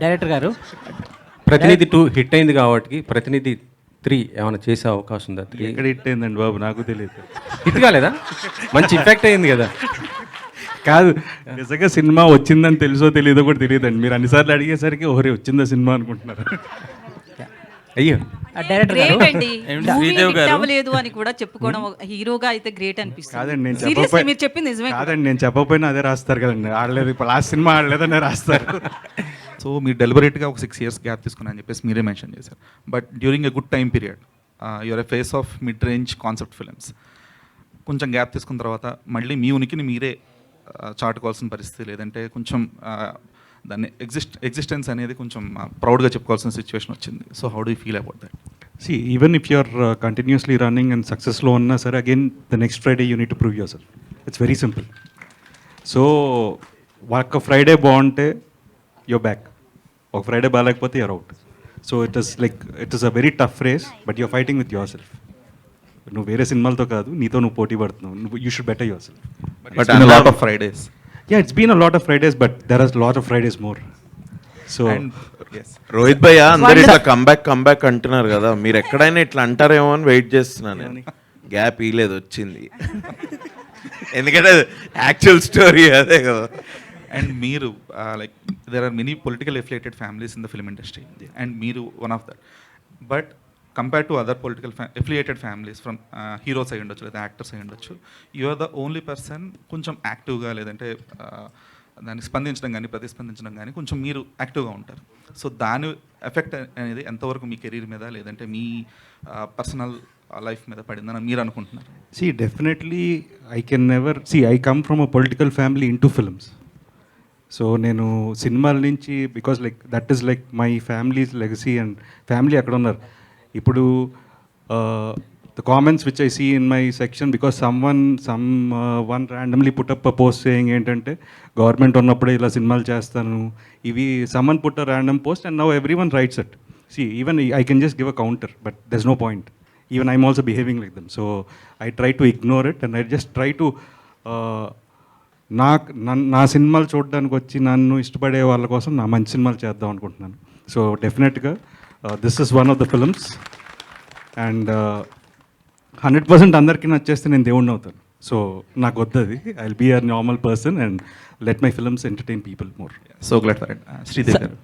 Director గారు, ప్రతినిధి 2 hit అయింది కాబట్టి ప్రతినిధి 3 ఏమైనా చేసే అవకాశం ఉందా? 3 ఎక్కడ హిట్ అయిందండి బాబు, నాకు తెలియదు. హిట్ కాలేదా? మంచి ఇంపాక్ట్ అయింది కదా. కాదు, నిజంగా సినిమా వచ్చిందని తెలుసో తెలియదో కూడా తెలియదండి. మీరు అన్నిసార్లు అడిగేసరికి ఓరే వచ్చిందా సినిమా అనుకుంటున్నారు. అయ్యో, డైరెక్టర్ గారు, గ్రేట్ అండి. మూవీ శ్రీదేవి హిట్ గారు. అవ్వలేదు అని కూడా చెప్పుకోవడం హీరోగా అయితే గ్రేట్ అనిపిస్తుంది. కాదండి, నేను Seriously, చెప్పకపోయి- మీరు చెప్పింది నిజమే. కాదండి, నేను చెప్పకపోయినా అదే రాస్తారు కదండి. ఆడలేదు, ఇప్పుడు లాస్ట్ సినిమా ఆడలేదనే రాస్తారు. సో మీరు డెలిబరేట్గా ఒక 6 years గ్యాప్ తీసుకున్నారని చెప్పేసి మీరే మెన్షన్ చేశారు. But during a good time period your a face of mid range concept films. కొంచెం గ్యాప్ తీసుకున్న తర్వాత మళ్ళీ మీ ఉనికిని మీరే చాటుకోవాల్సిన పరిస్థితి, లేదంటే కొంచెం దాన్ని ఎగ్జిస్టెన్స్ అనేది కొంచెం ప్రౌడ్గా చెప్పుకోవాల్సిన సిచ్యువేషన్ వచ్చింది. So how do you feel about that? See, even if you're continuously running and successful uన్నా sir, again the next Friday you need to prove yourself. It's very simple. So ఒక Friday బాగుంటే you're back, ఒక Friday బాగాలేకపోతే you're out. So it is a very tough race, but you're fighting with yourself. నువ్వు వేరే సినిమాలతో కాదు, నీతో నువ్వు పోటీ పడుతున్నావు. You should better yourself. But a lot of Fridays. Yeah, it's been a lot of Fridays, but there are a lot of Fridays more. So And yes. Rohit భయ్య అందరు ఇట్లా కంబ్యాక్ అంటున్నారు కదా, మీరు ఎక్కడైనా ఇట్లా అంటారేమో అని వెయిట్ చేస్తున్నాను నేను. గ్యాప్ ఇలేదు, వచ్చింది. ఎందుకంటే యాక్చువల్ స్టోరీ అదే కదా. అండ్ మీరు like there are many political affiliated families in the film industry, and మీరు one of that. But compare to other political affiliated families from heroes అయి ఉండొచ్చు, లేదా యాక్టర్స్ అయి ఉండొచ్చు, you are the only person కొంచెం యాక్టివ్గా, లేదంటే దాన్ని స్పందించడం కానీ ప్రతిస్పందించడం కానీ కొంచెం మీరు యాక్టివ్గా ఉంటారు. సో దాని ఎఫెక్ట్ అనేది ఎంతవరకు మీ కెరీర్ మీద, లేదంటే మీ పర్సనల్ లైఫ్ మీద పడిందని మీరు అనుకుంటున్నారు? See, definitely I can never see. I come from a political family into films. So నేను సినిమాల నుంచి, because like that is like my families legacy, and family అక్కడ ఉన్నారు. ఇప్పుడు the comments which I see in my section, because someone randomly put up a post saying ఏంటంటే government ఉన్నప్పుడే ఇలా సినిమాలు చేస్తాను, ఇవి someone put a random post and now everyone writes it. See, even I can just give a counter, but there's no point. Even I'm also behaving like them. So I try to ignore it, and I just try to నా సినిమాలు చూడడానికి వచ్చి నన్ను ఇష్టపడే వాళ్ళ కోసం నా మంచి సినిమాలు చేద్దాం అనుకుంటున్నాను. సో డెఫినెట్గా this is one of the films, and 100% అందరికీ నచ్చేస్తే నేను దేవుడిని అవుతాను. సో నాకు వద్దది. I will be a normal person and let my films entertain people more. So glad for it. Sridevi గారు.